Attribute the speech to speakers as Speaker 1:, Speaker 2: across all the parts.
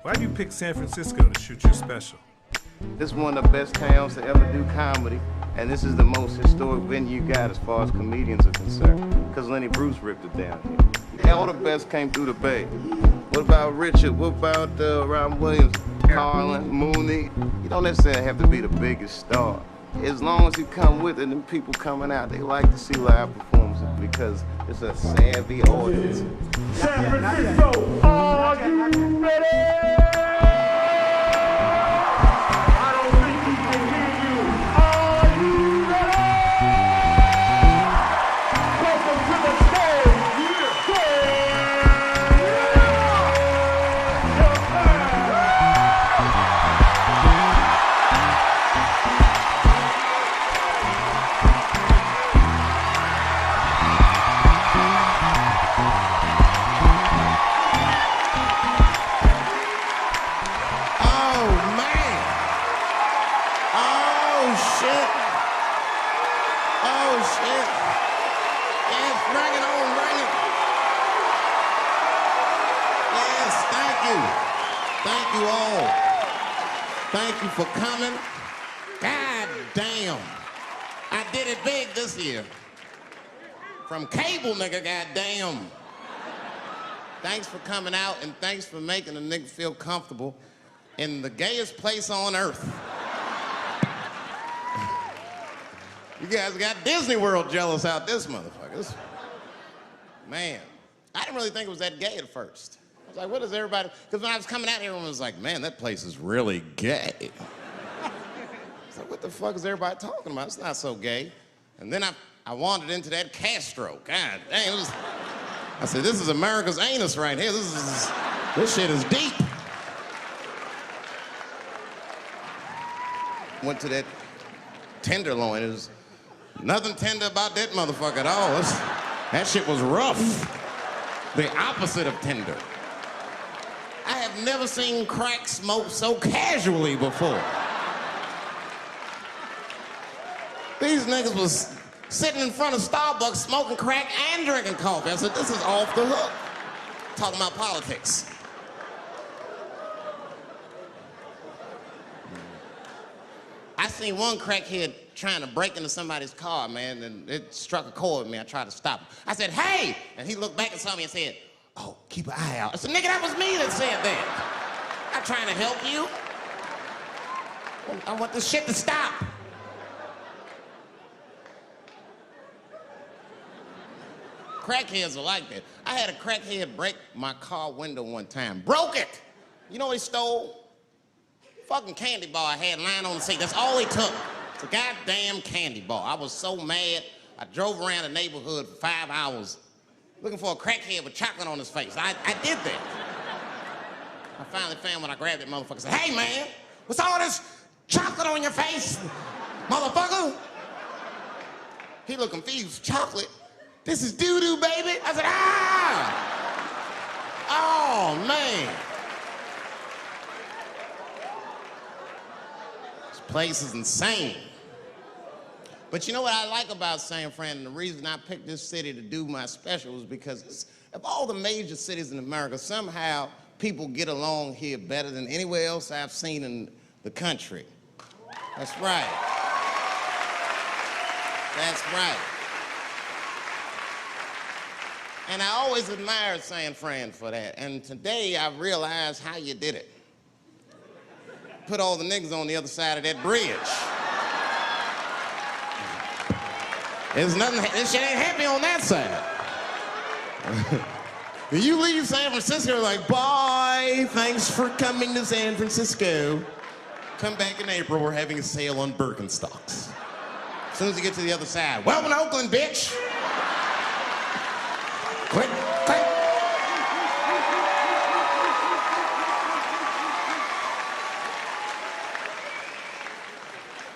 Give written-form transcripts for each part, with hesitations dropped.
Speaker 1: Why'd you pick San Francisco to shoot your special?
Speaker 2: This is one of the best towns to ever do comedy, and this is the most historic venue you got as far as comedians are concerned, because Lenny Bruce ripped it down here. All the best came through the Bay. What about Richard? What about Robin Williams, Carlin, Mooney? You don't necessarily have to be the biggest star. As long as you come with it and people coming out, they like to see live performances because it's a savvy audience.
Speaker 3: San Francisco, are you ready? I don't think he can hear you. Are you ready? Welcome to the stage.
Speaker 4: Thank you all. Thank you for coming. God damn. I did it big this year. From cable, nigga, goddamn. Thanks for coming out and thanks for making a nigga feel comfortable in the gayest place on earth. You guys got Disney World jealous out this motherfuckers. Man, I didn't really think it was that gay at first. I was like, what is everybody? Because when I was coming out, everyone was like, man, that place is really gay. I was like, what the fuck is everybody talking about? It's not so gay. And then I wandered into that Castro. God dang, I said, this is America's anus right here. This shit is deep. Went to that Tenderloin. It was nothing tender about that motherfucker at all. That shit was rough. The opposite of tender. I have never seen crack smoked so casually before. These niggas was sitting in front of Starbucks smoking crack and drinking coffee. I said, this is off the hook. Talking about politics. I seen one crackhead trying to break into somebody's car, man, and it struck a chord with me. I tried to stop him. I said, hey! And he looked back and saw me and said, oh, keep an eye out. I said, nigga, that was me that said that. I'm trying to help you. I want this shit to stop. Crackheads are like that. I had a crackhead break my car window one time. Broke it! You know what he stole? Fucking candy bar I had lying on the seat. That's all he took. It's a goddamn candy bar. I was so mad. I drove around the neighborhood for 5 hours looking for a crackhead with chocolate on his face. I did that. I finally found when I grabbed that motherfucker and said, hey man, what's all this chocolate on your face, motherfucker? He looked confused. Chocolate? This is doo-doo, baby. I said, ah! Oh, man. This place is insane. But you know what I like about San Fran, and the reason I picked this city to do my special is because of all the major cities in America, somehow people get along here better than anywhere else I've seen in the country. That's right. That's right. And I always admired San Fran for that. And today I realized how you did it. Put all the niggas on the other side of that bridge. There's nothing, this shit ain't happy on that side. You leave San Francisco like, bye, thanks for coming to San Francisco. Come back in April, we're having a sale on Birkenstocks. As soon as you get to the other side, welcome to Oakland, bitch. Click, click.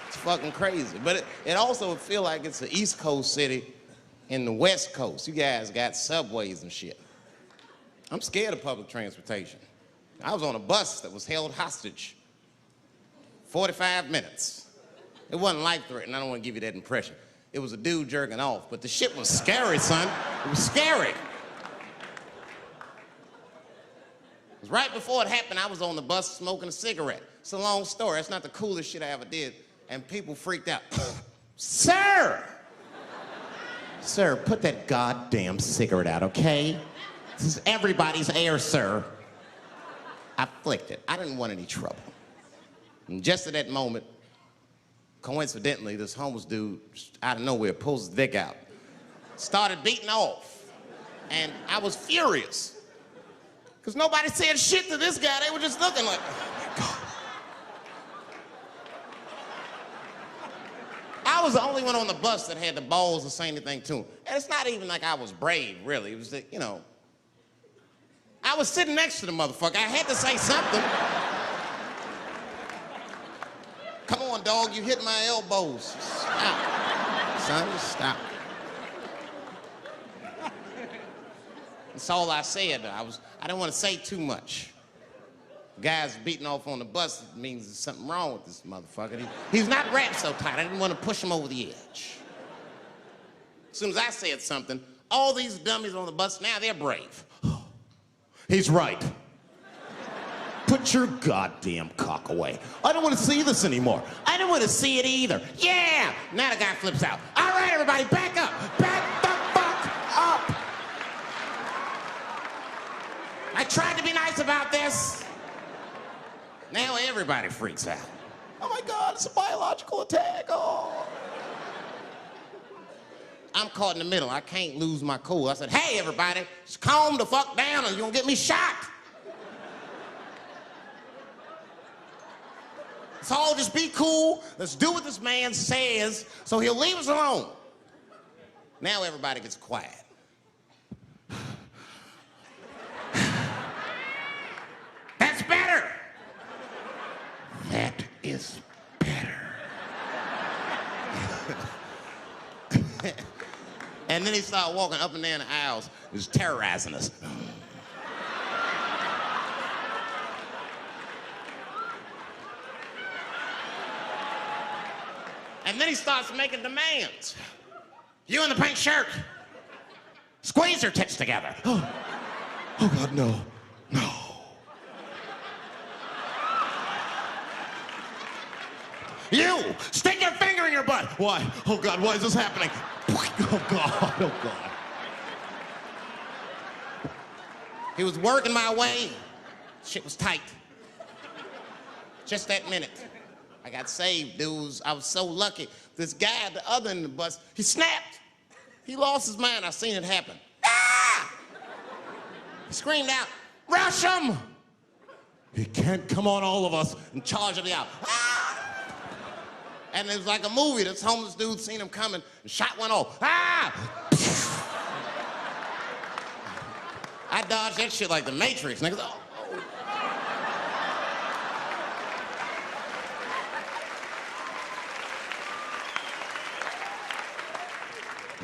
Speaker 4: It's fucking crazy. But it also would feel like it's an East Coast city in the West Coast. You guys got subways and shit. I'm scared of public transportation. I was on a bus that was held hostage 45 minutes. It wasn't life-threatening. I don't want to give you that impression. It was a dude jerking off, but the shit was scary, son. It was scary. 'Cause right before it happened, I was on the bus smoking a cigarette. It's a long story. It's not the coolest shit I ever did. And people freaked out. Sir! Sir, put that goddamn cigarette out, okay? This is everybody's air, sir. I flicked it. I didn't want any trouble. And just at that moment, coincidentally, this homeless dude, out of nowhere, pulls his dick out. Started beating off. And I was furious. Because nobody said shit to this guy. They were just looking like, oh my God. I was the only one on the bus that had the balls to say anything to him. And it's not even like I was brave, really. It was that, you know, I was sitting next to the motherfucker. I had to say something. Come on, dog, you hit my elbows. Stop. Son, stop. That's all I said. I didn't want to say too much. Guys beating off on the bus means there's something wrong with this motherfucker. He's not wrapped so tight. I didn't want to push him over the edge. As soon as I said something, all these dummies on the bus, now they're brave. He's right. Put your goddamn cock away. I don't want to see this anymore. I don't want to see it either. Yeah! Now the guy flips out. All right, everybody, back up. Back the fuck up. I tried to be nice about this. Now everybody freaks out. Oh my God, it's a biological attack. Oh. I'm caught in the middle. I can't lose my cool. I said, hey, everybody, just calm the fuck down or you're gonna get me shot. So all just be cool. Let's do what this man says so he'll leave us alone. Now everybody gets quiet. That's better. That is better. And then he started walking up and down the aisles. He was terrorizing us. And then he starts making demands. You in the pink shirt, squeeze your tits together. Oh God, no, no. You, stick your finger in your butt. Why? Oh God, why is this happening? Oh God, oh God. He was working my way. Shit was tight. Just that minute. I got saved, dudes. I was so lucky. This guy at the other end of the bus, he snapped. He lost his mind. I seen it happen. Ah! He screamed out, rush him! He can't come on all of us and charge him out. Ah! And it was like a movie. This homeless dude seen him coming and shot one off. Ah! I dodged that shit like the Matrix, niggas. Oh.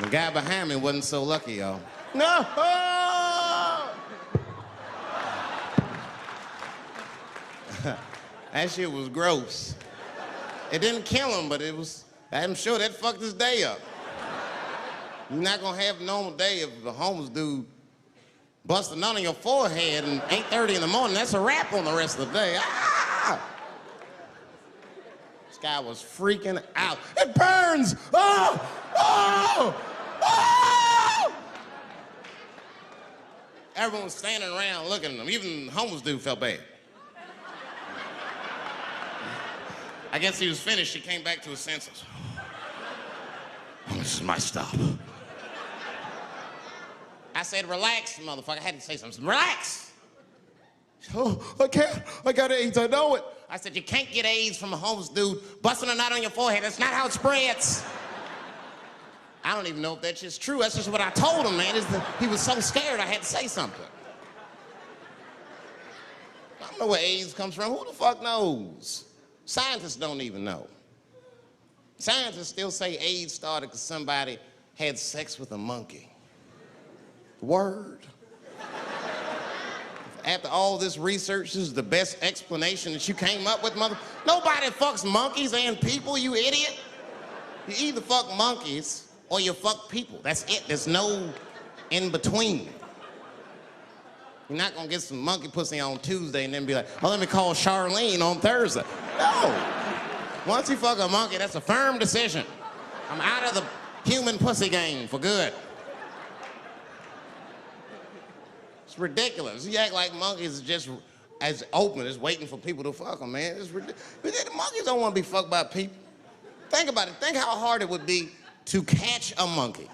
Speaker 4: The guy behind me wasn't so lucky, y'all. No! That shit was gross. It didn't kill him, but I'm sure that fucked his day up. You're not gonna have a normal day if a homeless dude busts a nut on your forehead and 8:30 in the morning. That's a wrap on the rest of the day. Ah! This guy was freaking out. It burns! Oh! Oh! Oh! Everyone was standing around looking at him. Even the homeless dude felt bad. I guess he was finished. He came back to his senses. Oh, this is my stop. I said, relax, motherfucker. I had to say something. Relax. Oh, I can't. I got AIDS. I know it. I said, you can't get AIDS from a homeless dude busting a nut on your forehead. That's not how it spreads. I don't even know if that's just true. That's just what I told him, man. He was so scared I had to say something. I don't know where AIDS comes from. Who the fuck knows? Scientists don't even know. Scientists still say AIDS started because somebody had sex with a monkey. Word. After all this research, this is the best explanation that you came up with, mother. Nobody fucks monkeys and people, you idiot. You either fuck monkeys or you fuck people. That's it. There's no in between. You're not gonna get some monkey pussy on Tuesday and then be like, oh, let me call Charlene on Thursday. No. Once you fuck a monkey, that's a firm decision. I'm out of the human pussy game for good. It's ridiculous. You act like monkeys are just as open as waiting for people to fuck them, man. It's ridiculous. But the monkeys don't want to be fucked by people. Think about it. Think how hard it would be to catch a monkey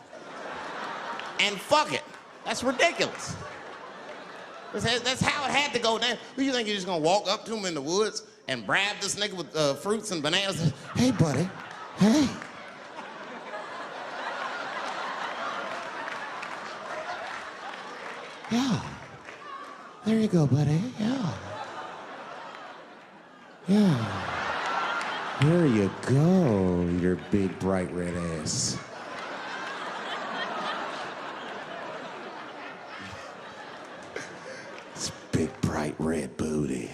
Speaker 4: and fuck it. That's ridiculous. That's how it had to go down. Who you think you're just gonna walk up to him in the woods and bribe this nigga with fruits and bananas? Hey, buddy. Hey. Yeah. There you go, buddy. Yeah. Yeah. There you go, your big, bright red ass. It's big, bright red booty.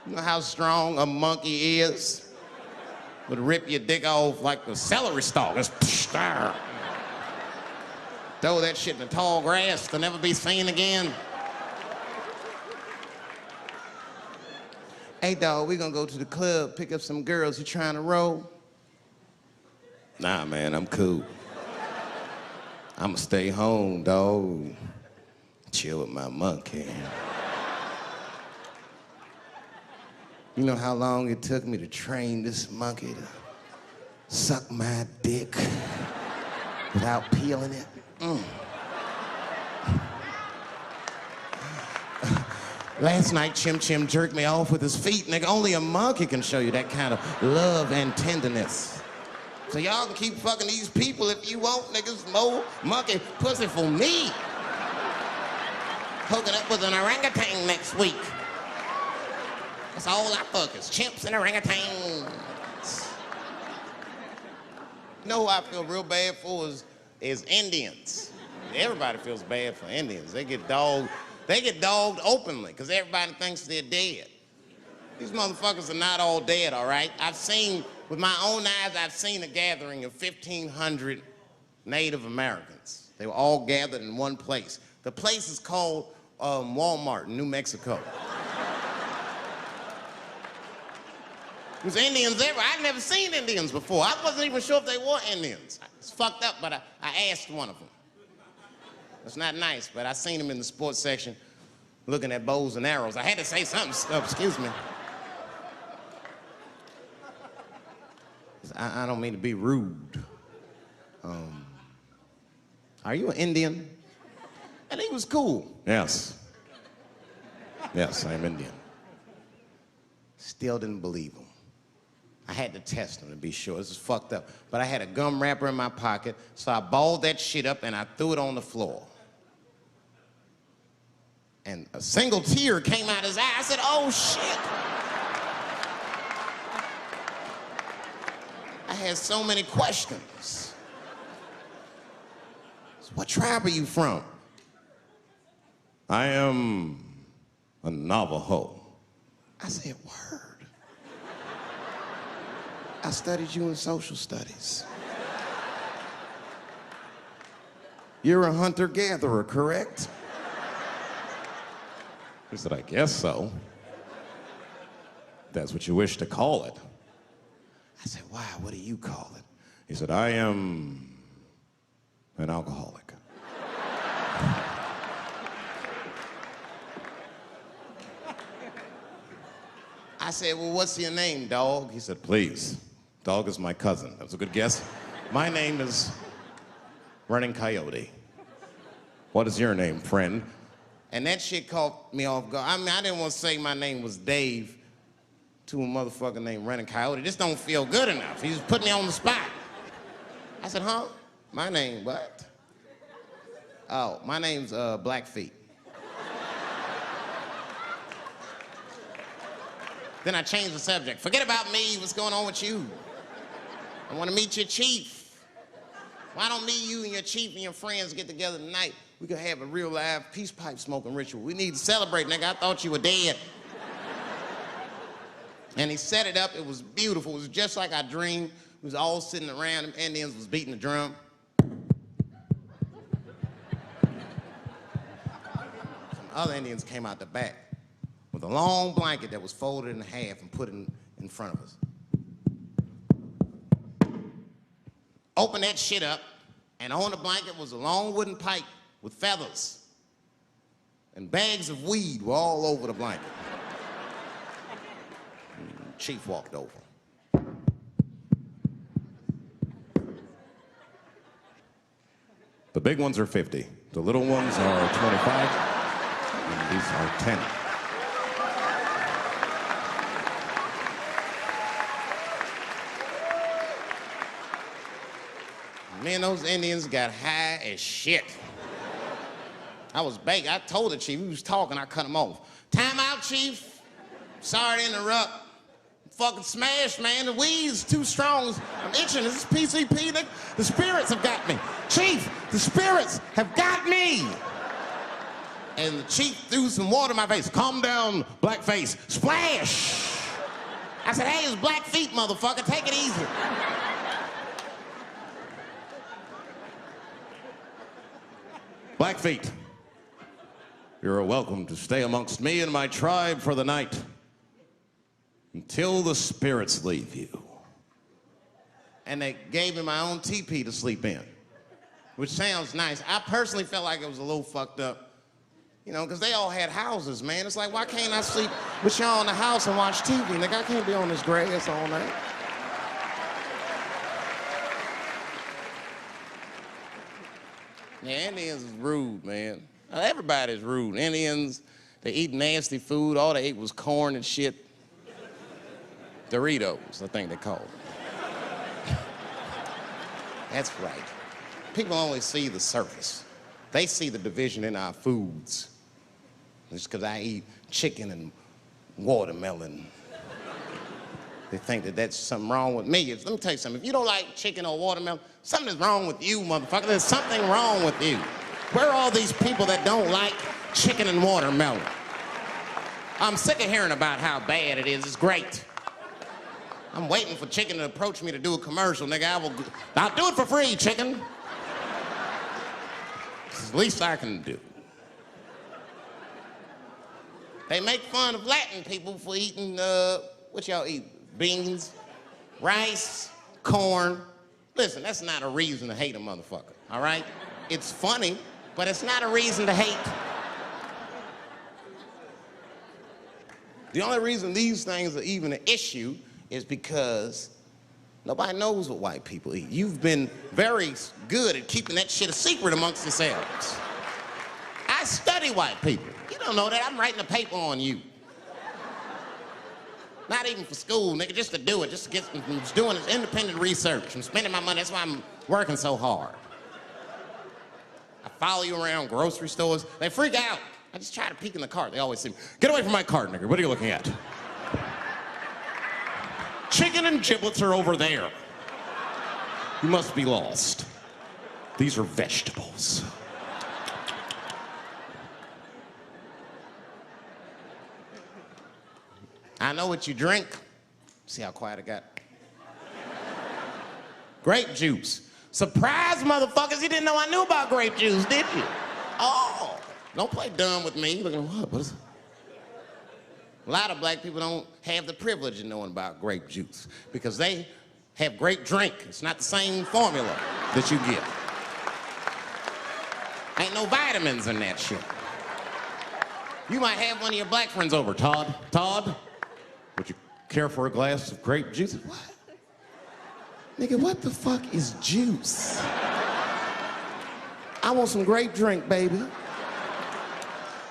Speaker 4: You know how strong a monkey is? Would rip your dick off like the celery stalk. Just throw that shit in the tall grass to never be seen again. Hey, dog, we gonna go to the club, pick up some girls. You trying to roll? Nah, man, I'm cool. I'ma stay home, dog. Chill with my monkey. You know how long it took me to train this monkey to suck my dick without peeling it? Last night, Chim Chim jerked me off with his feet. Nigga, only a monkey can show you that kind of love and tenderness. So y'all can keep fucking these people if you want, niggas. More monkey pussy for me. Hooking up with an orangutan next week. That's all I fuck is chimps and orangutans. You know who I feel real bad for is Indians. Everybody feels bad for Indians. They get dogged openly because everybody thinks they're dead. These motherfuckers are not all dead, all right? With my own eyes, I've seen a gathering of 1,500 Native Americans. They were all gathered in one place. The place is called Walmart in New Mexico. There's Indians everywhere. I'd never seen Indians before. I wasn't even sure if they were Indians. It's fucked up, but I asked one of them. It's not nice, but I seen him in the sports section looking at bows and arrows. I had to say something. Excuse me. I don't mean to be rude. Are you an Indian? And he was cool. Yes. Yes, I'm Indian. Still didn't believe him. I had to test him to be sure. This is fucked up. But I had a gum wrapper in my pocket, so I balled that shit up and I threw it on the floor. And a single tear came out his eye. I said, oh, shit. I had so many questions. So what tribe are you from? I am a Navajo. I said, word. I studied you in social studies. You're a hunter-gatherer, correct? He said, I guess so. That's what you wish to call it. I said, why? What do you call it? He said, I am an alcoholic. I said, well, what's your name, dog? He said, please. Dog is my cousin. That was a good guess. My name is Running Coyote. What is your name, friend? And that shit caught me off guard. I mean, I didn't want to say my name was Dave to a motherfucker named Running Coyote. This don't feel good enough. He just put me on the spot. I said, huh? My name, what? Oh, my name's Blackfeet. Then I changed the subject. Forget about me. What's going on with you? I want to meet your chief. Why don't me, you, and your chief and your friends get together tonight? We could have a real live peace pipe smoking ritual. We need to celebrate, nigga. I thought you were dead. And he set it up. It was beautiful. It was just like I dreamed. We was all sitting around. Them Indians was beating the drum. Other Indians came out the back with a long blanket that was folded in half and put in front of us. Open that shit up, and on the blanket was a long wooden pipe with feathers. And bags of weed were all over the blanket. Chief walked over. The big ones are 50. The little ones are 25. And these are 10. Me and those Indians got high as shit. I was baked. I told the chief, he was talking, I cut him off. Time out, chief. Sorry to interrupt. Fucking smashed, man. The weed's too strong. I'm itching. This is PCP. The spirits have got me. Chief, the spirits have got me. And the chief threw some water in my face. Calm down, blackface. Splash. I said, hey, it's Blackfeet, motherfucker. Take it easy. Blackfeet, you're welcome to stay amongst me and my tribe for the night until the spirits leave you. And they gave me my own teepee to sleep in, which sounds nice. I personally felt like it was a little fucked up, you know, because they all had houses, man. It's like, why can't I sleep with y'all in the house and watch TV? Nigga, I can't be on this grass all night. Yeah, Indians is rude, man. Everybody's rude. Indians, they eat nasty food. All they ate was corn and shit. Doritos, I think they call it. That's right. People only see the surface. They see the division in our foods. Just because I eat chicken and watermelon. They think that that's something wrong with me. Let me tell you something. If you don't like chicken or watermelon, something's wrong with you, motherfucker. There's something wrong with you. Where are all these people that don't like chicken and watermelon? I'm sick of hearing about how bad it is. It's great. I'm waiting for chicken to approach me to do a commercial, nigga. I'll do it for free, chicken. It's the least I can do. They make fun of Latin people for eating, what y'all eat? Beans, rice, corn. Listen, that's not a reason to hate a motherfucker, all right? It's funny, but it's not a reason to hate. The only reason these things are even an issue is because nobody knows what white people eat. You've been very good at keeping that shit a secret amongst yourselves. I study white people. You don't know that. I'm writing a paper on you. Not even for school, nigga, just to do it, just to get, I'm just doing this independent research. I'm spending my money, that's why I'm working so hard. I follow you around grocery stores. They freak out. I just try to peek in the cart. They always say, get away from my cart, nigga. What are you looking at? Chicken and giblets are over there. You must be lost. These are vegetables. I know what you drink. See how quiet it got? Grape juice. Surprise, motherfuckers, you didn't know I knew about grape juice, did you? Oh, don't play dumb with me. Looking, what is it? A lot of black people don't have the privilege of knowing about grape juice because they have grape drink. It's not the same formula that you get. Ain't no vitamins in that shit. You might have one of your black friends over, Todd. Todd, would you care for a glass of grape juice? What? Nigga, what the fuck is juice? I want some grape drink, baby.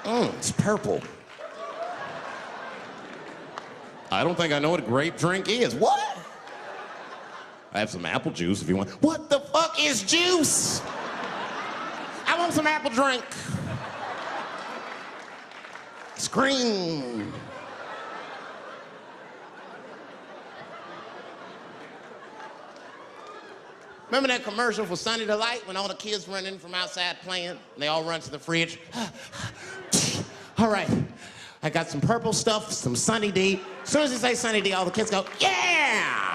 Speaker 4: It's purple. I don't think I know what a grape drink is. What? I have some apple juice if you want. What the fuck is juice? I want some apple drink. Scream. Remember that commercial for Sunny Delight when all the kids run in from outside playing? And they all run to the fridge. All right, I got some purple stuff, some Sunny D. As soon as you say Sunny D, all the kids go, yeah!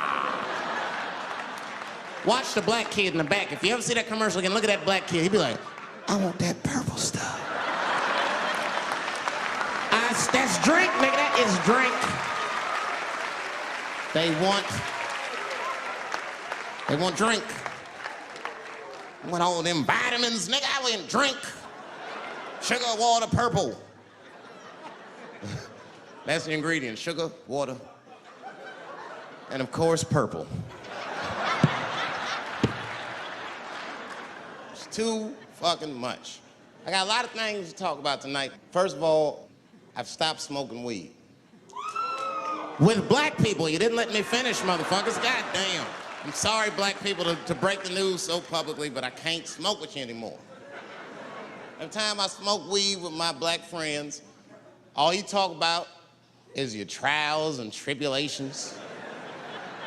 Speaker 4: Watch the black kid in the back. If you ever see that commercial again, look at that black kid. He'd be like, I want that purple stuff. That's drink, nigga. That is drink. They want drink. I want all them vitamins, nigga. I want drink. Sugar, water, purple. That's the ingredient. Sugar, water, and of course, purple. It's too fucking much. I got a lot of things to talk about tonight. First of all, I've stopped smoking weed. With black people, you didn't let me finish, motherfuckers. God damn. I'm sorry, black people, to break the news so publicly, but I can't smoke with you anymore. Every time I smoke weed with my black friends, all you talk about is your trials and tribulations.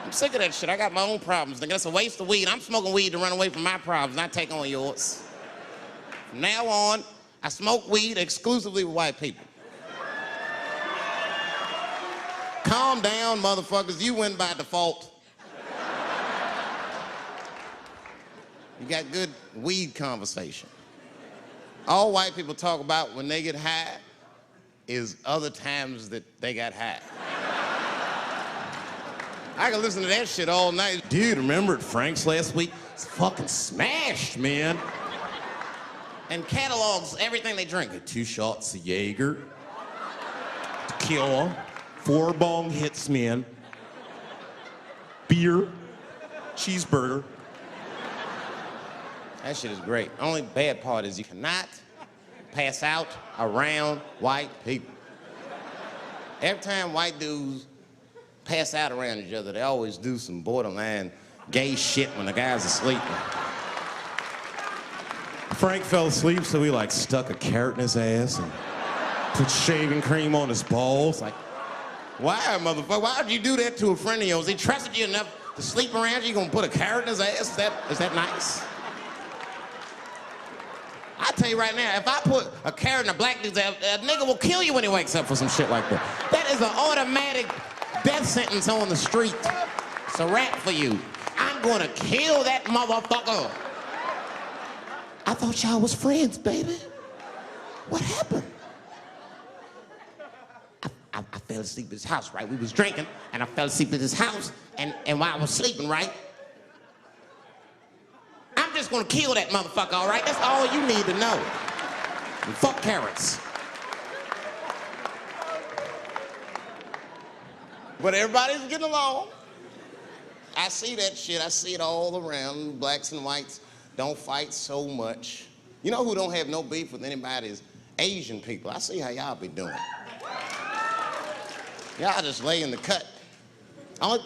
Speaker 4: I'm sick of that shit. I got my own problems, nigga. That's a waste of weed. I'm smoking weed to run away from my problems, not take on yours. From now on, I smoke weed exclusively with white people. Calm down, motherfuckers. You win by default. You got good weed conversation. All white people talk about when they get high is other times that they got high. I can listen to that shit all night. Dude, remember at Frank's last week? It's fucking smashed, man. And catalogs everything they drink. 2 shots of Jaeger, tequila, 4 bong hits, man, beer, cheeseburger. That shit is great. Only bad part is you cannot pass out around white people. Every time white dudes pass out around each other, they always do some borderline gay shit when the guy's asleep. Frank fell asleep, so he like stuck a carrot in his ass and put shaving cream on his balls. Like, why, motherfucker? Why would you do that to a friend of yours? He trusted you enough to sleep around you. You gonna put a carrot in his ass? Is that nice? I tell you right now, if I put a carrot in a black dude's ass, a nigga will kill you when he wakes up for some shit like that. That is an automatic death sentence on the street. It's a rap for you. I'm gonna kill that motherfucker. I thought y'all was friends, baby. What happened? I fell asleep at his house, right? We was drinking, and I fell asleep at his house, and while I was sleeping, right? I'm just gonna kill that motherfucker, all right? That's all you need to know. And fuck carrots. But everybody's getting along. I see that shit. I see it all around. Blacks and whites don't fight so much. You know who don't have no beef with anybody is Asian people. I see how y'all be doing. Y'all just lay in the cut. Only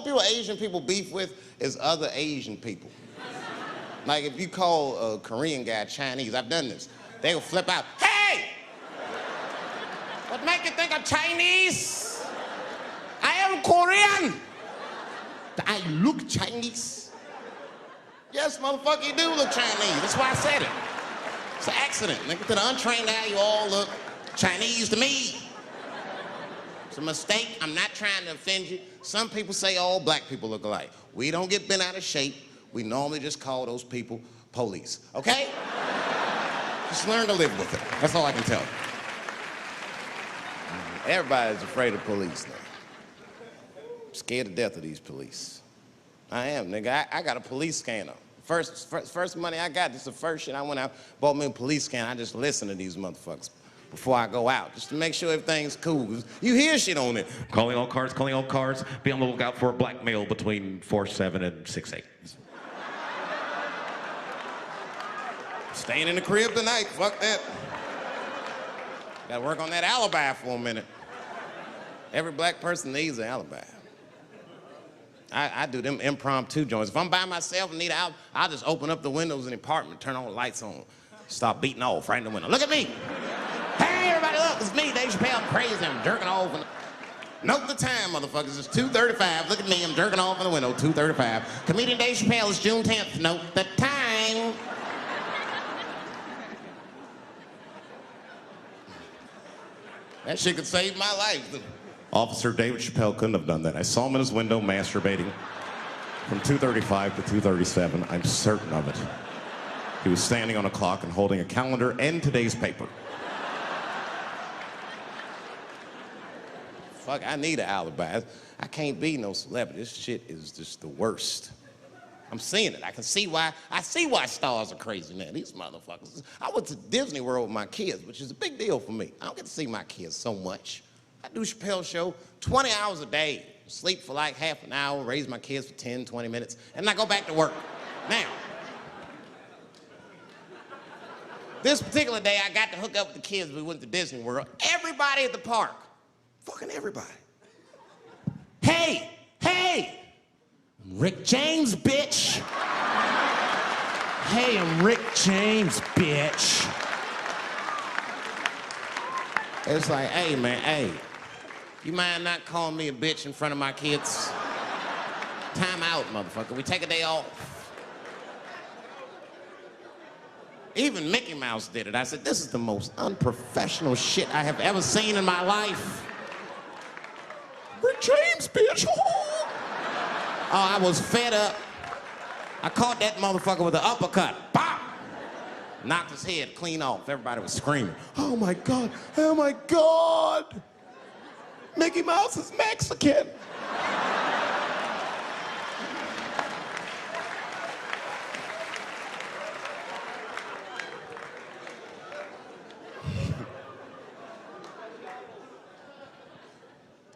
Speaker 4: people Asian people beef with is other Asian people. Like if you call a Korean guy Chinese, I've done this. They will flip out, hey! What make you think I'm Chinese? I am Korean. I look Chinese. Yes, motherfucker, you do look Chinese. That's why I said it. It's an accident. Nigga, to the untrained eye, you all look Chinese to me. It's a mistake. I'm not trying to offend you. Some people say all black people look alike. We don't get bent out of shape. We normally just call those people police, okay? Just learn to live with it. That's all I can tell you. Everybody's afraid of police now. I'm scared to death of these police. I am, nigga. I got a police scanner. First money I got, this is the first shit I went out, bought me a police scanner. I just listen to these motherfuckers before I go out, just to make sure everything's cool. You hear shit on it.
Speaker 5: Calling all cars, be on the lookout for a black male between 4'7" and 6'8".
Speaker 4: Staying in the crib tonight, fuck that. Gotta work on that alibi for a minute. Every black person needs an alibi. I do them impromptu joints. If I'm by myself and need an alibi, I'll just open up the windows in the apartment, turn all the lights on, start beating off right in the window. Look at me. Hey, everybody, look, it's me, Dave Chappelle. I'm crazy, I'm jerking off. Note the time, motherfuckers. It's 2:35. Look at me, I'm jerking off in the window, 2:35. Comedian Dave Chappelle, it's June 10th. Note the time. That shit could save my life.
Speaker 5: Officer David Chappelle couldn't have done that. I saw him in his window masturbating from 2:35 to 2:37. I'm certain of it. He was standing on a clock and holding a calendar and today's paper.
Speaker 4: fuck, I need an alibi. I can't be no celebrity. This shit is just the worst. I'm seeing it. I see why stars are crazy now. These motherfuckers. I went to Disney World with my kids, which is a big deal for me. I don't get to see my kids so much. I do Chappelle show 20 hours a day, sleep for like half an hour, raise my kids for 10, 20 minutes, and I go back to work. Now, this particular day, I got to hook up with the kids. We went to Disney World. Everybody at the park, fucking everybody. Hey, Rick James, bitch. Hey, I'm Rick James, bitch. It's like, hey, man, hey, you mind not calling me a bitch in front of my kids? Time out, motherfucker. We take a day off. Even Mickey Mouse did it. I said, this is the most unprofessional shit I have ever seen in my life. Rick James, bitch. Oh, I was fed up. I caught that motherfucker with an uppercut. Bop! Knocked his head clean off. Everybody was screaming. Oh my God, oh my God. Mickey Mouse is Mexican.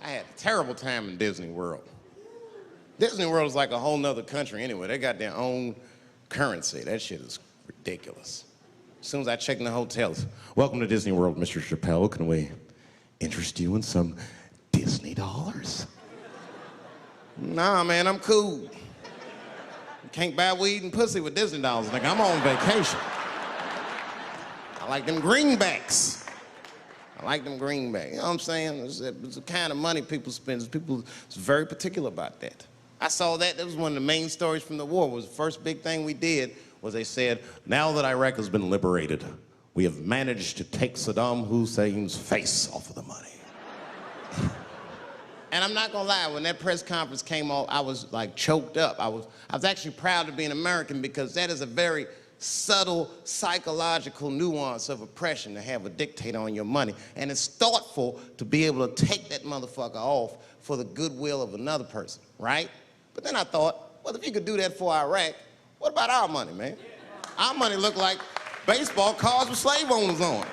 Speaker 4: I had a terrible time in Disney World. Disney World is like a whole nother country anyway. They got their own currency. That shit is ridiculous. As soon as I check in the hotels, welcome to Disney World, Mr. Chappelle. Can we interest you in some Disney dollars? Nah, man, I'm cool. You can't buy weed and pussy with Disney dollars. Like, I'm on vacation. I like them greenbacks. I like them greenbacks. You know what I'm saying? It's the kind of money people spend. People is very particular about that. I saw that. That was one of the main stories from the war. Was the first big thing we did was they said, now that Iraq has been liberated, we have managed to take Saddam Hussein's face off of the money. And I'm not gonna lie, when that press conference came off, I was like choked up. I was actually proud to be an American because that is a very subtle psychological nuance of oppression to have a dictator on your money. And it's thoughtful to be able to take that motherfucker off for the goodwill of another person, right? But then I thought, well, if you could do that for Iraq, what about our money, man? Our money looked like baseball cards with slave owners on.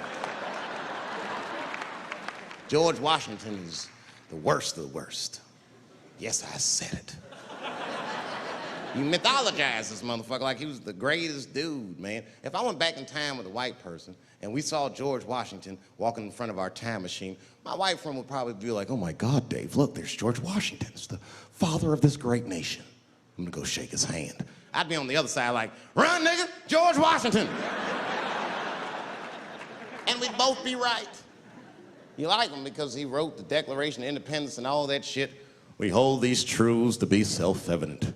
Speaker 4: George Washington is the worst of the worst. Yes, I said it. You mythologize this motherfucker like he was the greatest dude, man. If I went back in time with a white person and we saw George Washington walking in front of our time machine, my white friend would probably be like, oh my God, Dave, look, there's George Washington. It's the father of this great nation. I'm gonna go shake his hand. I'd be on the other side like, run, nigga, George Washington. And we'd both be right. You like him because he wrote the Declaration of Independence and all that shit. We hold these truths to be self-evident.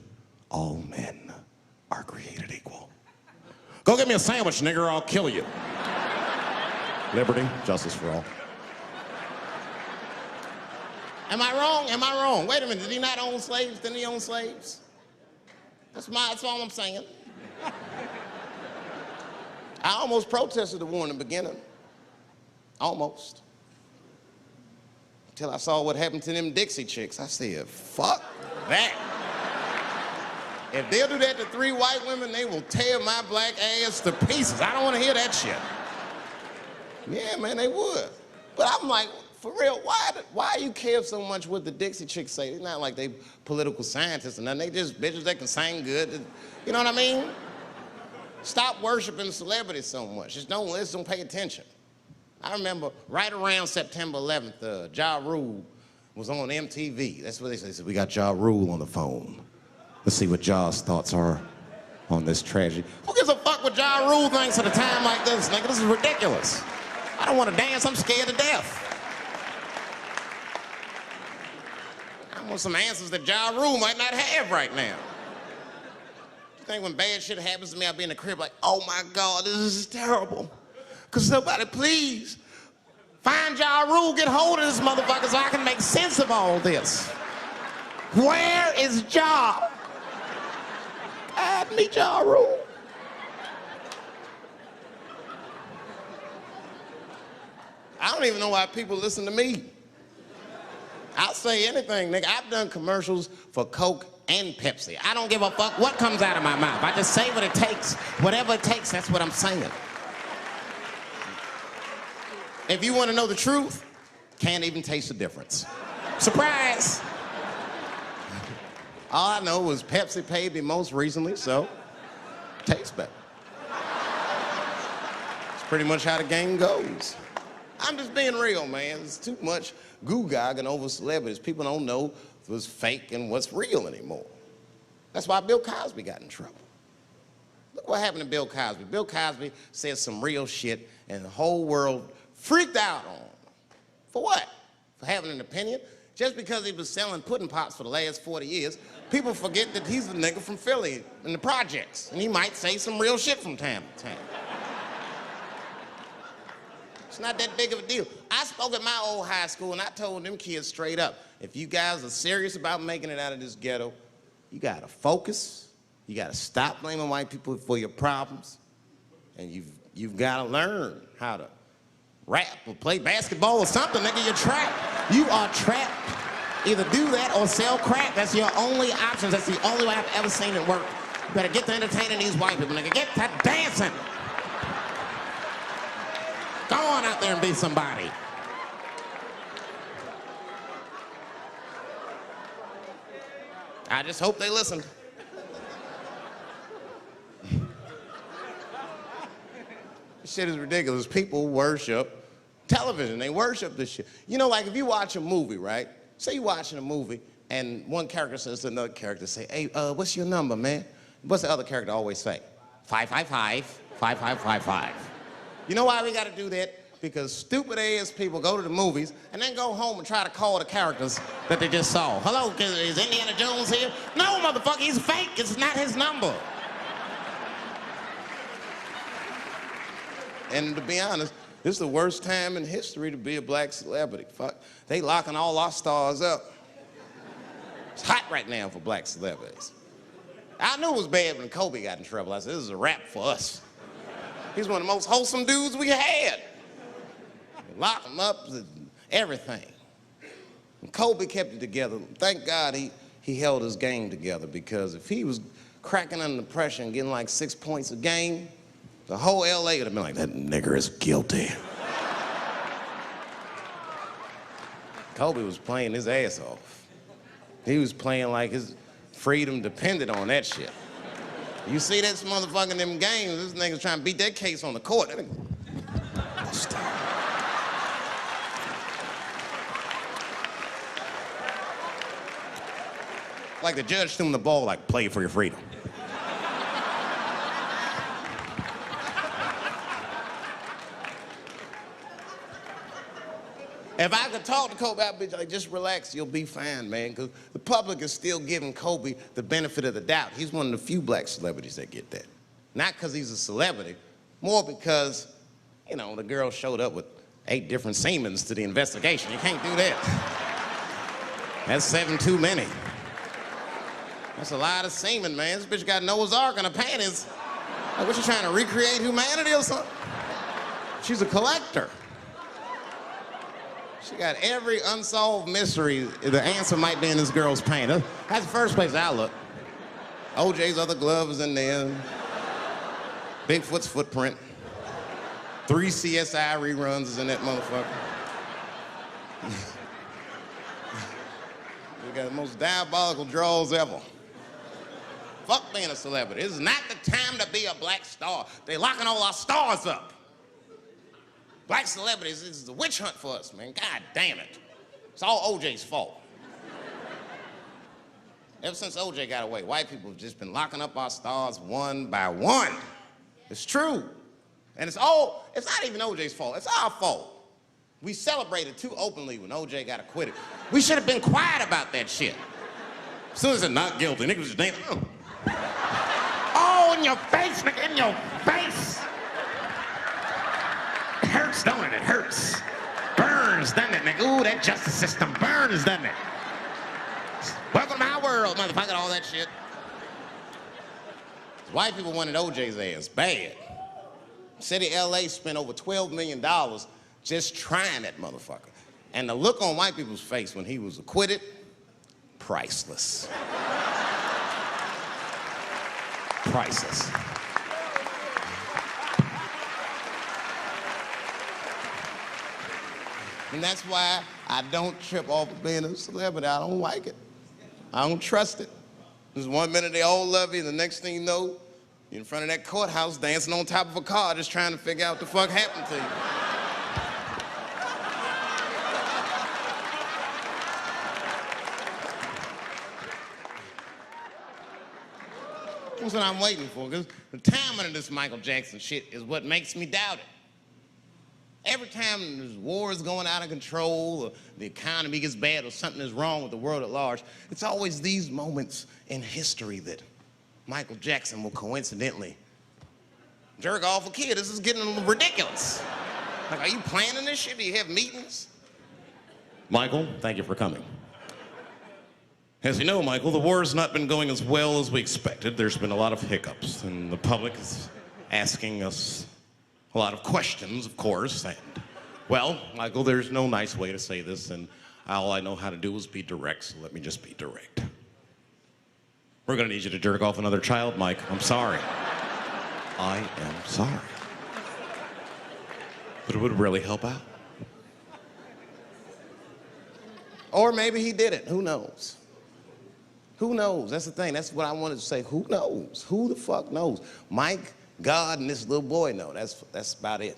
Speaker 4: All men are created equal. Go get me a sandwich, nigger, or I'll kill you. Liberty, justice for all. Am I wrong? Am I wrong? Wait a minute, did he not own slaves? Didn't he own slaves? That's all I'm saying. I almost protested the war in the beginning. Almost. Until I saw what happened to them Dixie chicks. I said, fuck that. If they'll do that to 3 white women, they will tear my black ass to pieces. I don't want to hear that shit. Yeah, man, they would. But I'm like, for real, why you care so much what the Dixie chicks say? It's not like they political scientists or nothing. They just bitches that can sing good. You know what I mean? Stop worshiping celebrities so much. Just don't pay attention. I remember right around September 11th, Ja Rule was on MTV. That's what they said. They said, we got Ja Rule on the phone. Let's see what Ja's thoughts are on this tragedy. Who gives a fuck what Ja Rule thinks at a time like this, nigga? This is ridiculous. I don't want to dance, I'm scared to death. I want some answers that Ja Rule might not have right now. You think when bad shit happens to me, I'll be in the crib like, oh my God, this is terrible. Could somebody please find Ja Rule, get hold of this motherfucker so I can make sense of all this. Where is Ja? God, me Ja Rule. I don't even know why people listen to me. I'll say anything, nigga. I've done commercials for Coke and Pepsi. I don't give a fuck what comes out of my mouth. I just say what it takes. Whatever it takes, that's what I'm saying. If you want to know the truth, can't even taste the difference. Surprise! All I know was Pepsi paid me most recently, so tastes better. It's pretty much how the game goes. I'm just being real, man. There's too much goo-gagging over celebrities. People don't know what's fake and what's real anymore. That's why Bill Cosby got in trouble. Look what happened to Bill Cosby. Bill Cosby said some real shit, and the whole world freaked out on him. For what? For having an opinion? Just because he was selling pudding pops for the last 40 years, people forget that he's a nigga from Philly in the projects, and he might say some real shit from time to time. It's not that big of a deal. I spoke at my old high school, and I told them kids straight up, if you guys are serious about making it out of this ghetto, you gotta focus, you gotta stop blaming white people for your problems, and you've gotta learn how to rap or play basketball or something, nigga. You're trapped. You are trapped. Either do that or sell crack. That's your only options. That's the only way I've ever seen it work. You better get to entertaining these white people, nigga. Get to dancing. Go on out there and be somebody. I just hope they listen. This shit is ridiculous. People worship television. They worship this shit. You know, like if you watch a movie, right? Say you're watching a movie and one character says to another character, say, hey, what's your number, man? What's the other character always say? 555, 5555. You know why we gotta do that? Because stupid ass people go to the movies and then go home and try to call the characters that they just saw. Hello, is Indiana Jones here? No, motherfucker, he's fake. It's not his number. And to be honest, this is the worst time in history to be a black celebrity. Fuck, they locking all our stars up. It's hot right now for black celebrities. I knew it was bad when Kobe got in trouble. I said, this is a wrap for us. He's one of the most wholesome dudes we had. Lock him up, everything. And Kobe kept it together. Thank God he held his game together, because if he was cracking under pressure and getting like 6 points a game, the whole LA would have been like, that nigger is guilty. Kobe was playing his ass off. He was playing like his freedom depended on that shit. You see this motherfucker in them games, this nigga's trying to beat that case on the court. Like the judge threw him the ball, like, play for your freedom. If I could talk to Kobe, I'd be like, just relax, you'll be fine, man. Because the public is still giving Kobe the benefit of the doubt. He's one of the few black celebrities that get that. Not because he's a celebrity, more because, you know, the girl showed up with 8 different semens to the investigation. You can't do that. That's 7 too many. That's a lot of semen, man. This bitch got Noah's Ark in her panties. Like, what, you trying to recreate humanity or something? She's a collector. She got every unsolved mystery. The answer might be in this girl's paint. That's the first place I look. OJ's other glove is in there. Bigfoot's footprint. 3 CSI reruns is in that motherfucker. We got the most diabolical draws ever. Fuck being a celebrity. This is not the time to be a black star. They locking all our stars up. Black celebrities, this is a witch hunt for us, man. God damn it. It's all OJ's fault. Ever since OJ got away, white people have just been locking up our stars one by one. It's true. And it's not even OJ's fault. It's our fault. We celebrated too openly when OJ got acquitted. We should have been quiet about that shit. As soon as it's not guilty, niggas just damn. Oh, in your face, nigga, in your face. It hurts, don't it? It hurts. Burns, doesn't it, nigga? Ooh, that justice system burns, doesn't it? Welcome to my world, motherfucker, all that shit. White people wanted OJ's ass bad. City of LA spent over $12 million just trying that motherfucker. And the look on white people's face when he was acquitted, priceless. Priceless. And that's why I don't trip off of being a celebrity. I don't like it. I don't trust it. There's 1 minute they all love you, and the next thing you know, you're in front of that courthouse dancing on top of a car just trying to figure out what the fuck happened to you. That's what I'm waiting for, because the timing of this Michael Jackson shit is what makes me doubt it. Every time this war is going out of control, or the economy gets bad, or something is wrong with the world at large, it's always these moments in history that Michael Jackson will coincidentally jerk off a kid. This is getting ridiculous. Like, are you planning this shit? Do you have meetings?
Speaker 5: Michael, thank you for coming. As you know, Michael, the war has not been going as well as we expected. There's been a lot of hiccups, and the public is asking us a lot of questions, of course. And, well, Michael, there's no nice way to say this, and all I know how to do is be direct, so let me just be direct. We're gonna need you to jerk off another child, Mike. I'm sorry. I am sorry. But it would really help out.
Speaker 4: Or maybe he did it. Who knows? Who knows? That's the thing. That's what I wanted to say. Who knows? Who the fuck knows? Mike, God, and this little boy know. That's about it.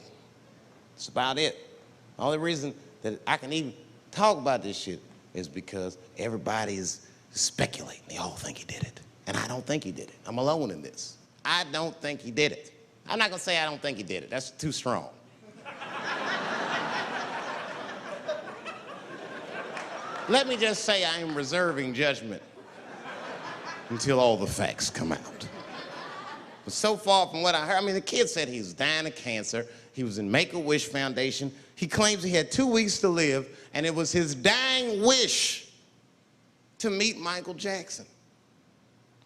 Speaker 4: That's about it. The only reason that I can even talk about this shit is because everybody is speculating. They all think he did it. And I don't think he did it. I'm alone in this. I don't think he did it. I'm not gonna say I don't think he did it. That's too strong. Let me just say I am reserving judgment until all the facts come out. But so far from what I heard, I mean, the kid said he was dying of cancer. He was in Make-A-Wish Foundation. He claims he had 2 weeks to live, and it was his dying wish to meet Michael Jackson.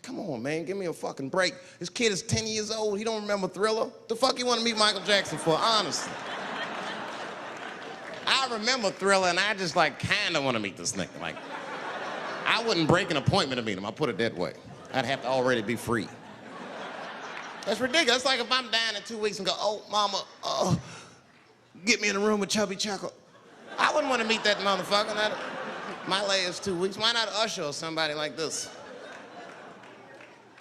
Speaker 4: Come on, man, give me a fucking break. This kid is 10 years old. He don't remember Thriller. The fuck you want to meet Michael Jackson for, honestly? I remember Thriller, and I just, like, kind of want to meet this nigga. Like, I wouldn't break an appointment to meet him. I'll put it that way. I'd have to already be free. That's ridiculous. That's like if I'm dying in 2 weeks and go, oh, mama, get me in a room with Chubby Chuckle. I wouldn't want to meet that motherfucker. My last 2 weeks. Why not Usher or somebody like this?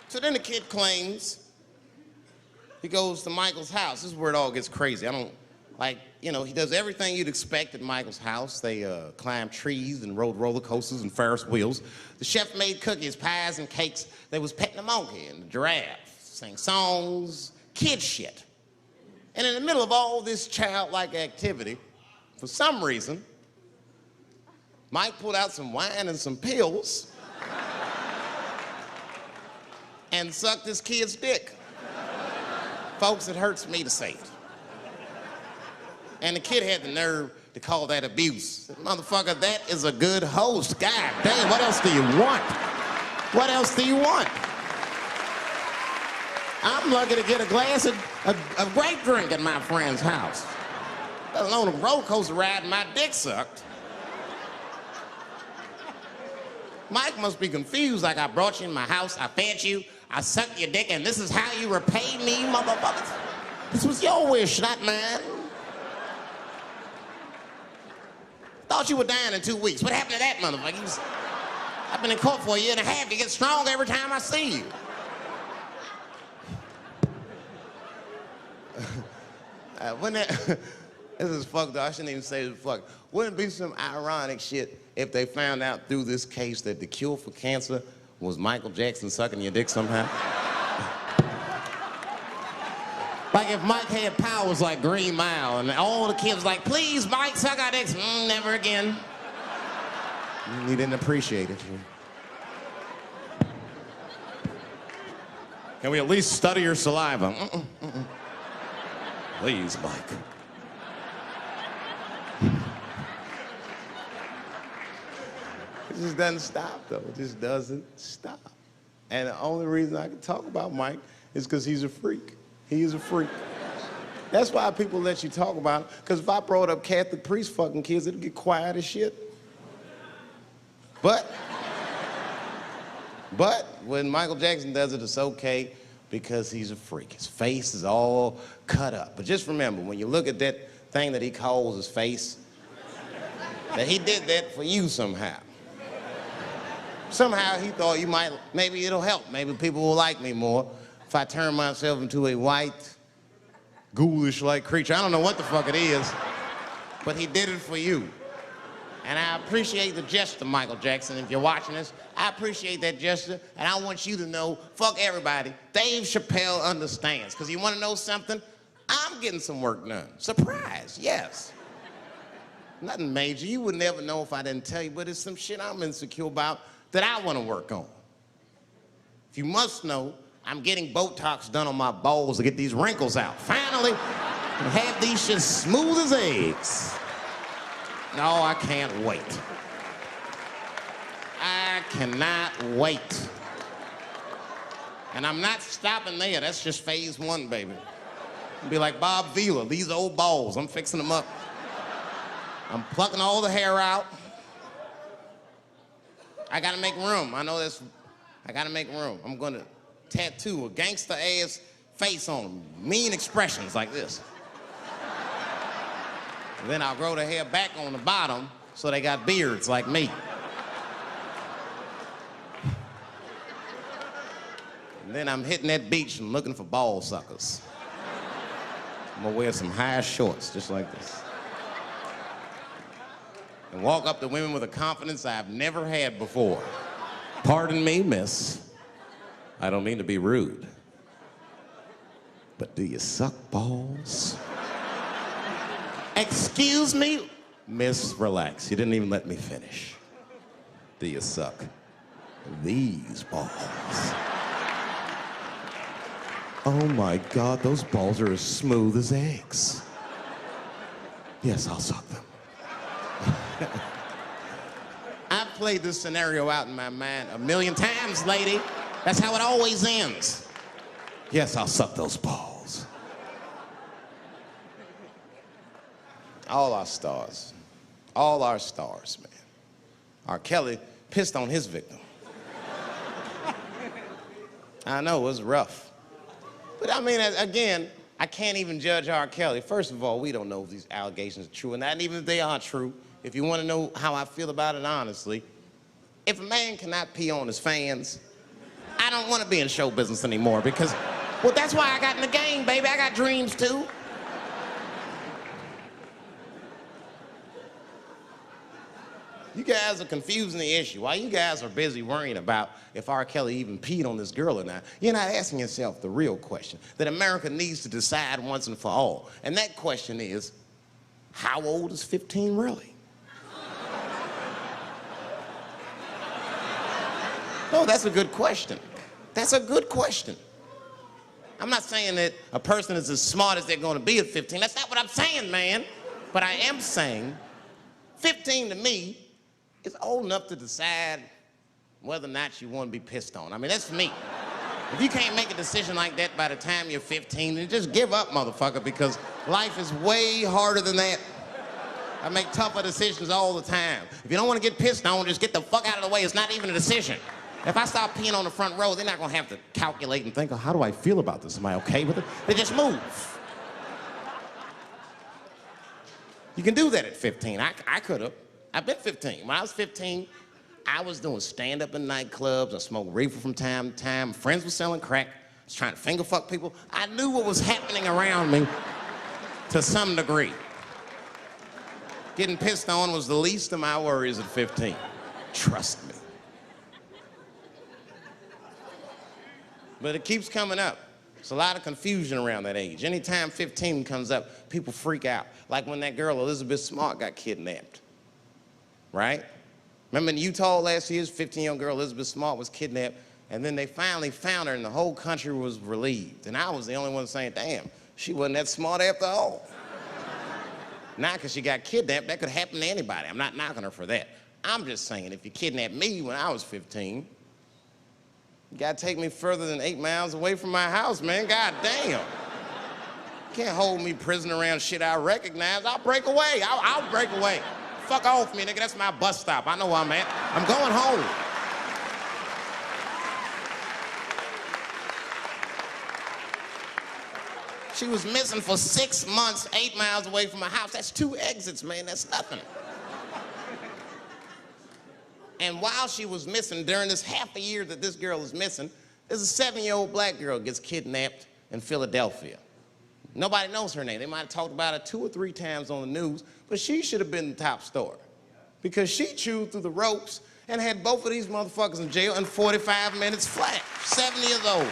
Speaker 4: So then the kid claims he goes to Michael's house. This is where it all gets crazy. I don't, like, you know, he does everything you'd expect at Michael's house. They climbed trees and rode roller coasters and Ferris wheels. The chef made cookies, pies, and cakes. They was petting a monkey and the giraffe, sang songs, kid shit. And in the middle of all this childlike activity, for some reason, Mike pulled out some wine and some pills and sucked this kid's dick. Folks, it hurts me to say it. And the kid had the nerve to call that abuse. Motherfucker, that is a good host. God damn, what else do you want? What else do you want? I'm lucky to get a glass of grape drink at my friend's house. Let alone a roller coaster ride and my dick sucked. Mike must be confused, like I brought you in my house, I fed you, I sucked your dick, and this is how you repay me, motherfuckers? This was your wish, not mine. Thought you were dying in 2 weeks. What happened to that motherfucker? I've been in court for 1.5 years. You get stronger every time I see you. This is fucked up. I shouldn't even say this fuck. Wouldn't it be some ironic shit if they found out through this case that the cure for cancer was Michael Jackson sucking your dick somehow? Like if Mike had powers like Green Mile and all the kids like, please, Mike, suck our dicks. Never again. He didn't appreciate it.
Speaker 5: Can we at least study your saliva? Please, Mike.
Speaker 4: It just doesn't stop, though. It just doesn't stop. And the only reason I can talk about Mike is because he's a freak. He is a freak.
Speaker 2: That's why people let you talk about it. Because if I brought up Catholic priest fucking kids, it'd get quiet as shit. But when Michael Jackson does it, it's okay because he's a freak. His face is all cut up. But just remember, when you look at that thing that he calls his face, that he did that for you somehow. Somehow he thought you might, maybe it'll help. Maybe people will like me more if I turn myself into a white, ghoulish-like creature. I don't know what the fuck it is, but he did it for you. And I appreciate the gesture, Michael Jackson. If you're watching this, I appreciate that gesture, and I want you to know, fuck everybody, Dave Chappelle understands. Because you want to know something? I'm getting some work done. Surprise, yes. Nothing major. You would never know if I didn't tell you, but it's some shit I'm insecure about that I want to work on. If you must know, I'm getting Botox done on my balls to get these wrinkles out. Finally, have these shit smooth as eggs. No, I can't wait. I cannot wait. And I'm not stopping there. That's just phase one, baby. I'll be like Bob Vila, these old balls, I'm fixing them up. I'm plucking all the hair out. I gotta make room. I know this. I gotta make room. I'm gonna tattoo a gangster-ass face on them. Mean expressions like this. And then I'll grow the hair back on the bottom so they got beards like me. And then I'm hitting that beach and looking for ball suckers. I'm gonna wear some high shorts just like this. And walk up to women with a confidence I've never had before. Pardon me, miss. I don't mean to be rude. But do you suck balls? Excuse me? Miss, relax. You didn't even let me finish. Do you suck these balls? Oh my God, those balls are as smooth as eggs. Yes, I'll suck them. I've played this scenario out in my mind a million times, lady. That's how it always ends. Yes, I'll suck those balls. All our stars, man. R. Kelly pissed on his victim. I know, it was rough. But I mean, again, I can't even judge R. Kelly. First of all, we don't know if these allegations are true, and not even if they are true. If you want to know how I feel about it honestly, if a man cannot pee on his fans, I don't want to be in show business anymore because, well, that's why I got in the game, baby. I got dreams too. You guys are confusing the issue. While you guys are busy worrying about if R. Kelly even peed on this girl or not, you're not asking yourself the real question that America needs to decide once and for all. And that question is, how old is 15 really? No, that's a good question. That's a good question. I'm not saying that a person is as smart as they're going to be at 15. That's not what I'm saying, man. But I am saying 15 to me is old enough to decide whether or not you want to be pissed on. I mean, that's me. If you can't make a decision like that by the time you're 15, then just give up, motherfucker, because life is way harder than that. I make tougher decisions all the time. If you don't want to get pissed on, just get the fuck out of the way. It's not even a decision. If I start peeing on the front row, they're not going to have to calculate and think, oh, how do I feel about this? Am I okay with it? They just move. You can do that at 15. I could have. I've been 15. When I was 15, I was doing stand-up in nightclubs. I smoked reefer from time to time. Friends were selling crack. I was trying to finger fuck people. I knew what was happening around me to some degree. Getting pissed on was the least of my worries at 15. Trust me. But it keeps coming up. There's a lot of confusion around that age. Anytime 15 comes up, people freak out. Like when that girl, Elizabeth Smart, got kidnapped. Right? Remember in Utah last year, 15-year-old girl Elizabeth Smart was kidnapped, and then they finally found her, and the whole country was relieved. And I was the only one saying, damn, she wasn't that smart after all. Now, because she got kidnapped, that could happen to anybody. I'm not knocking her for that. I'm just saying, if you kidnapped me when I was 15, you gotta take me further than 8 miles away from my house, man. God damn.
Speaker 4: Can't hold me prisoner around shit I recognize. I'll break away. I'll break away. Fuck off me, nigga. That's my bus stop. I know where I'm at. I'm going home. She was missing for 6 months, 8 miles away from my house. That's 2 exits, man. That's nothing. And while she was missing, during this half a year that this girl is missing, there's a 7-year-old black girl gets kidnapped in Philadelphia. Nobody knows her name. They might have talked about her 2 or 3 times on the news, but she should have been the top story because she chewed through the ropes and had both of these motherfuckers in jail in 45 minutes flat. 7 years old.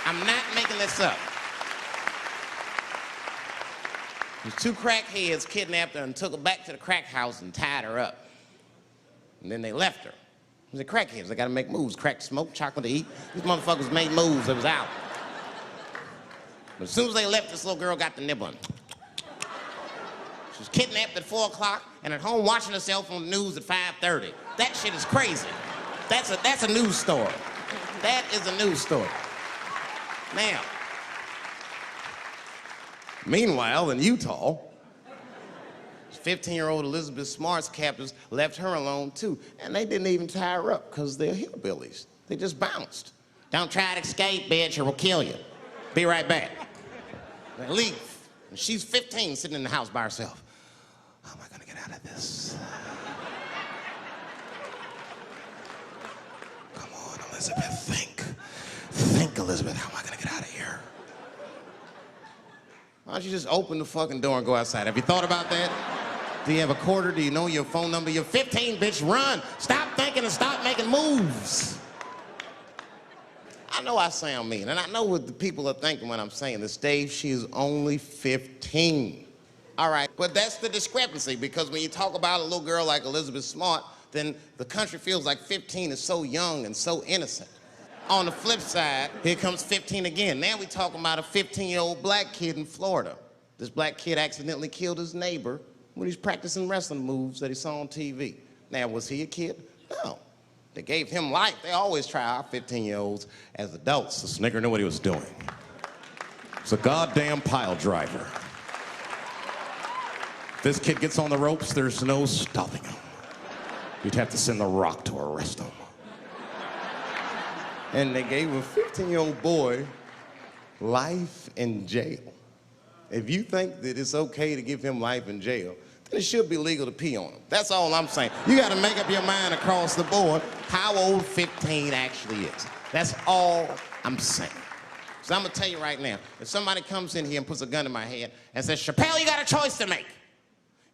Speaker 4: I'm not making this up. These 2 crackheads kidnapped her and took her back to the crack house and tied her up. And then they left her. The crackheads, they gotta make moves. Crack to smoke, chocolate to eat. These motherfuckers made moves, it was out. But as soon as they left, this little girl got the nibbling. She was kidnapped at 4 o'clock and at home watching herself on the news at 5:30. That shit is crazy. That's a news story. That is a news story. Now, meanwhile, in Utah, 15-year-old Elizabeth Smart's captors left her alone too, and they didn't even tie her up because they're hillbillies. They just bounced. Don't try to escape, bitch, or we'll kill you. Be right back. They leave. And she's 15, sitting in the house by herself. How am I gonna get out of this? Come on, Elizabeth, think. Think, Elizabeth, how am I gonna get out of here? Why don't you just open the fucking door and go outside? Have you thought about that? Do you have a quarter? Do you know your phone number? You're 15, bitch, run. Stop thinking and stop making moves. I know I sound mean, and I know what the people are thinking when I'm saying this. Dave, she is only 15. All right, but that's the discrepancy, because when you talk about a little girl like Elizabeth Smart, then the country feels like 15 is so young and so innocent. On the flip side, here comes 15 again. Now we're talking about a 15-year-old black kid in Florida. This black kid accidentally killed his neighbor when he's practicing wrestling moves that he saw on TV. Now, was he a kid? No. They gave him life. They always try our 15-year-olds as adults. This nigger knew what he was doing. It's a goddamn pile driver. If this kid gets on the ropes, there's no stopping him. You'd have to send the Rock to arrest him. And they gave a 15-year-old boy life in jail. If you think that it's okay to give him life in jail, then it should be legal to pee on him. That's all I'm saying. You gotta make up your mind across the board how old 15 actually is. That's all I'm saying. So I'm gonna tell you right now, if somebody comes in here and puts a gun in my head and says, Chappelle, you got a choice to make.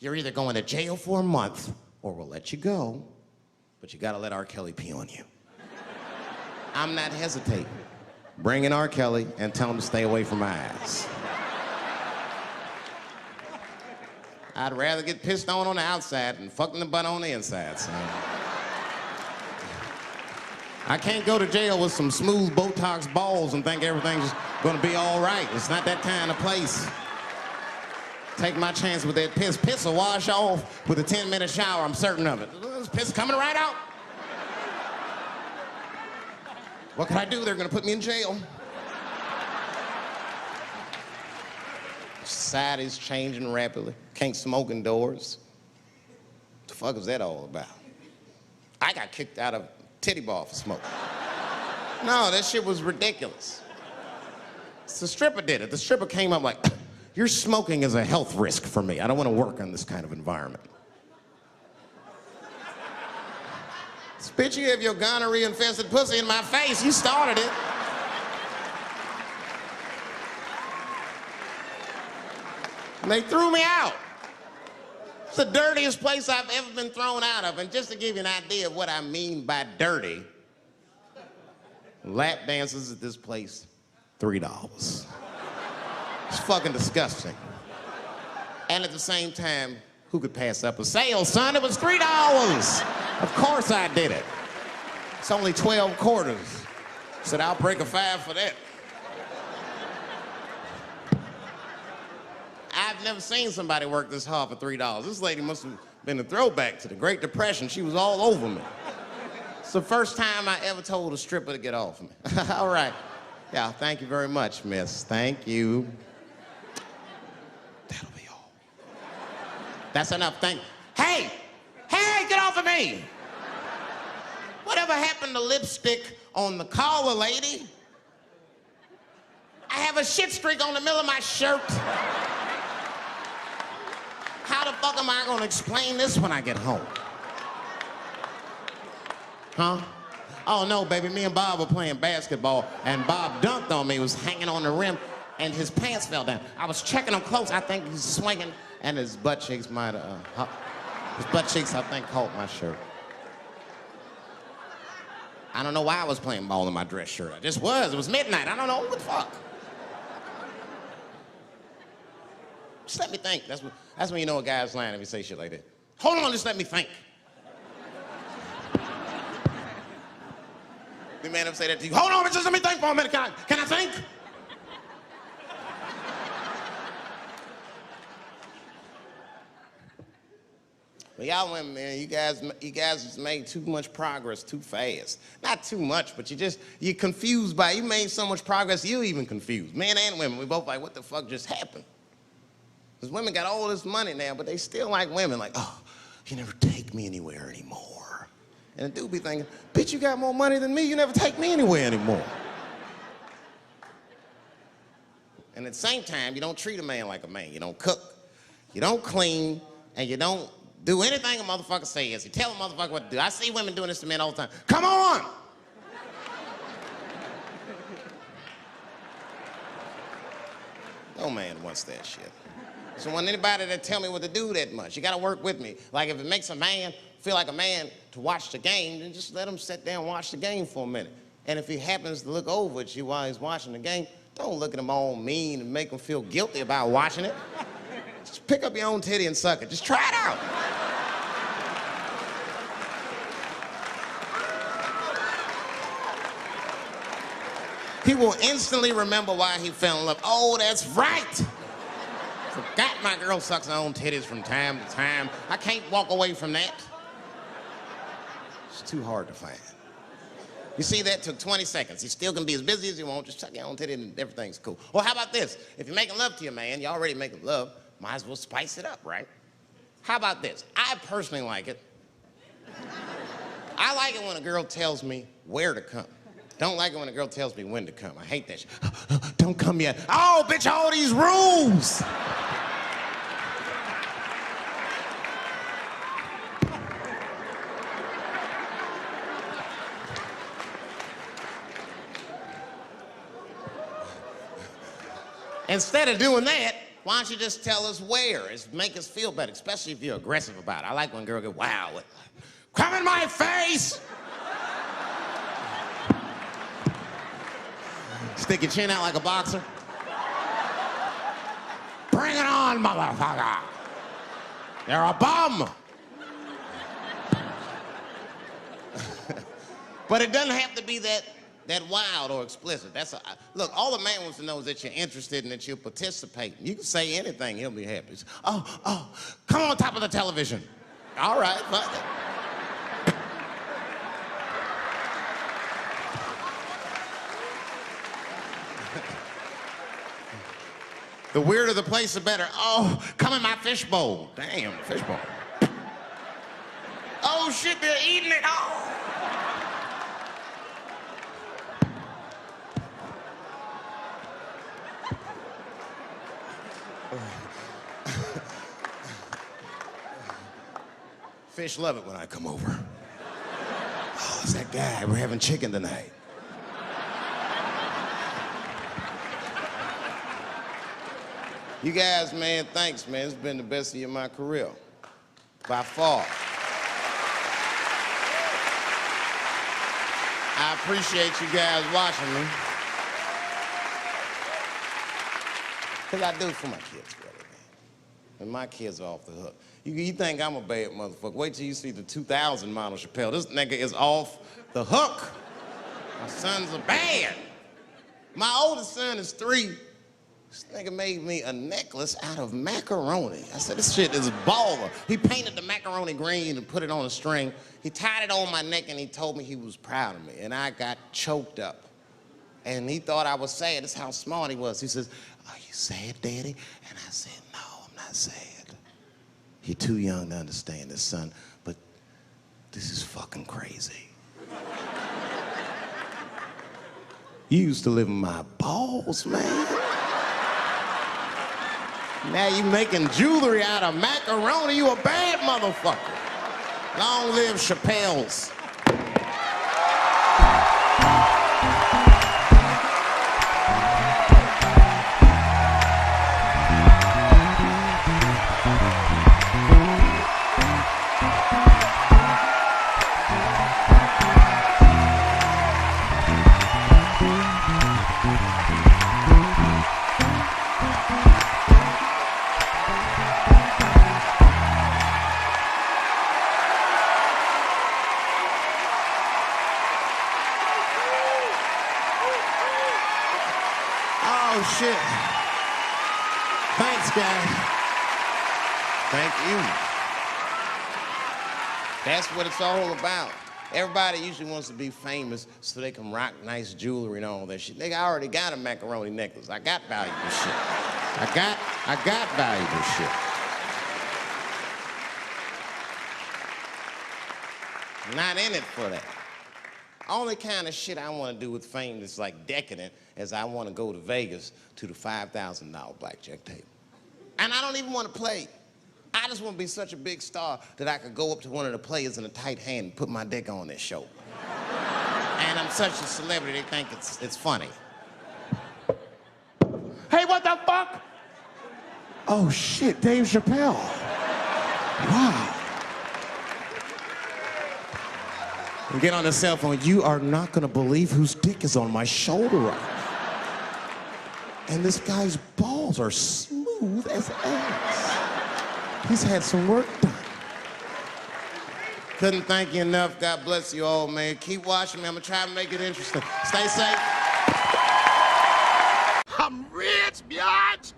Speaker 4: You're either going to jail for a month or we'll let you go, but you gotta let R. Kelly pee on you. I'm not hesitating. Bring in R. Kelly and tell him to stay away from my ass. I'd rather get pissed on the outside than fucking the butt on the inside, son. I can't go to jail with some smooth Botox balls and think everything's gonna be all right. It's not that kind of place. Take my chance with that piss. Piss will wash off with a 10-minute shower, I'm certain of it. This piss is coming right out. What can I do? They're gonna put me in jail. Society's changing rapidly. Can't smoke indoors. What the fuck is that all about? I got kicked out of titty bar for smoking. No, that shit was ridiculous. The stripper did it. The stripper came up like, your smoking is a health risk for me. I don't want to work in this kind of environment. Bitch, you have your gonorrhea-infested pussy in my face. You started it. And they threw me out. It's the dirtiest place I've ever been thrown out of. And just to give you an idea of what I mean by dirty, lap dances at this place, $3. It's fucking disgusting. And at the same time, who could pass up a sale, son? It was $3. Of course I did it. It's only 12 quarters. Said, I'll break a 5 for that. I've never seen somebody work this hard for $3. This lady must have been a throwback to the Great Depression. She was all over me. It's the first time I ever told a stripper to get off me. All right. Yeah, thank you very much, miss. Thank you. That's enough. Hey! Hey, get off of me! Whatever happened to lipstick on the collar, lady? I have a shit streak on the middle of my shirt. How the fuck am I gonna explain this when I get home? Huh? Oh no, baby, me and Bob were playing basketball and Bob dunked on me, he was hanging on the rim and his pants fell down. I was checking him close, I think he's swinging and his butt cheeks might have, his butt cheeks I think caught my shirt. I don't know why I was playing ball in my dress shirt. I just was. It was midnight. I don't know. What the fuck? Just let me think. That's when you know a guy's lying if he say shit like that. Hold on, just let me think. The man ever say that to you? Hold on, just let me think for a minute. Can I think? But y'all women, man, you guys just made too much progress too fast. Not too much, but you're confused by it. You made so much progress, you're even confused. Men and women, we both like, what the fuck just happened? Because women got all this money now, but they still like women, like, oh, you never take me anywhere anymore. And the dude be thinking, bitch, you got more money than me, you never take me anywhere anymore. And at the same time, you don't treat a man like a man. You don't cook, you don't clean, and you don't do anything a motherfucker says. You tell a motherfucker what to do. I see women doing this to men all the time. Come on! No man wants that shit. So want anybody that tell me what to do that much. You gotta work with me. Like if it makes a man feel like a man to watch the game, then just let him sit down and watch the game for a minute. And if he happens to look over at you while he's watching the game, don't look at him all mean and make him feel guilty about watching it. Just pick up your own titty and suck it. Just try it out. He will instantly remember why he fell in love. Oh, that's right. Forgot my girl sucks her own titties from time to time. I can't walk away from that. It's too hard to find. You see, that took 20 seconds. You still can be as busy as you want. Just suck your own titty and everything's cool. Well, how about this? If you're making love to your man, you're already making love, might as well spice it up, right? How about this? I personally like it. I like it when a girl tells me where to come. Don't like it when a girl tells me when to come. I hate that shit. Don't come yet. Oh, bitch, all these rules. Instead of doing that, why don't you just tell us where? It's make us feel better, especially if you're aggressive about it. I like when a girl goes, wow, come in my face! Stick your chin out like a boxer. Bring it on, motherfucker! You're a bum! But it doesn't have to be that wild or explicit. Look, all the man wants to know is that you're interested and that you're participating. You can say anything, he'll be happy. Oh, come on top of the television. All right, fuck it. The weirder the place, the better. Oh, come in my fishbowl. Damn, fishbowl. Oh shit, they're eating it. Oh. Fish love it when I come over. Oh, it's that guy. We're having chicken tonight. You guys, man, thanks, man. It's been the best year of my career. By far. I appreciate you guys watching me. Because I do it for my kids, really, man. And my kids are off the hook. You think I'm a bad motherfucker. Wait till you see the 2000 model Chappelle. This nigga is off the hook. My sons are bad. My oldest son is 3. This nigga made me a necklace out of macaroni. I said, this shit is baller. He painted the macaroni green and put it on a string. He tied it on my neck and he told me he was proud of me. And I got choked up. And he thought I was sad. That's how smart he was. He says, are you sad, Daddy? And I said, no, I'm not sad. You're too young to understand this, son, but this is fucking crazy. You used to live in my balls, man. Now you making jewelry out of macaroni. You a bad motherfucker. Long live Chappelle's. Oh, shit. Thanks, guys. Thank you. That's what it's all about. Everybody usually wants to be famous so they can rock nice jewelry and all that shit. Nigga, I already got a macaroni necklace. I got valuable shit. I got valuable shit. I'm not in it for that. Only kind of shit I want to do with fame that's like decadent is I want to go to Vegas to the $5,000 blackjack table. And I don't even want to play. I just want to be such a big star that I could go up to one of the players in a tight hand and put my dick on their show. And I'm such a celebrity, they think it's funny. Hey, what the fuck? Oh shit, Dave Chappelle. Wow. And get on the cell phone. You are not gonna believe whose dick is on my shoulder right now. And this guy's balls are smooth as ass. He's had some work done. Couldn't thank you enough. God bless you all, man. Keep watching me. I'm gonna try to make it interesting. Stay safe.
Speaker 3: I'm rich, biatch.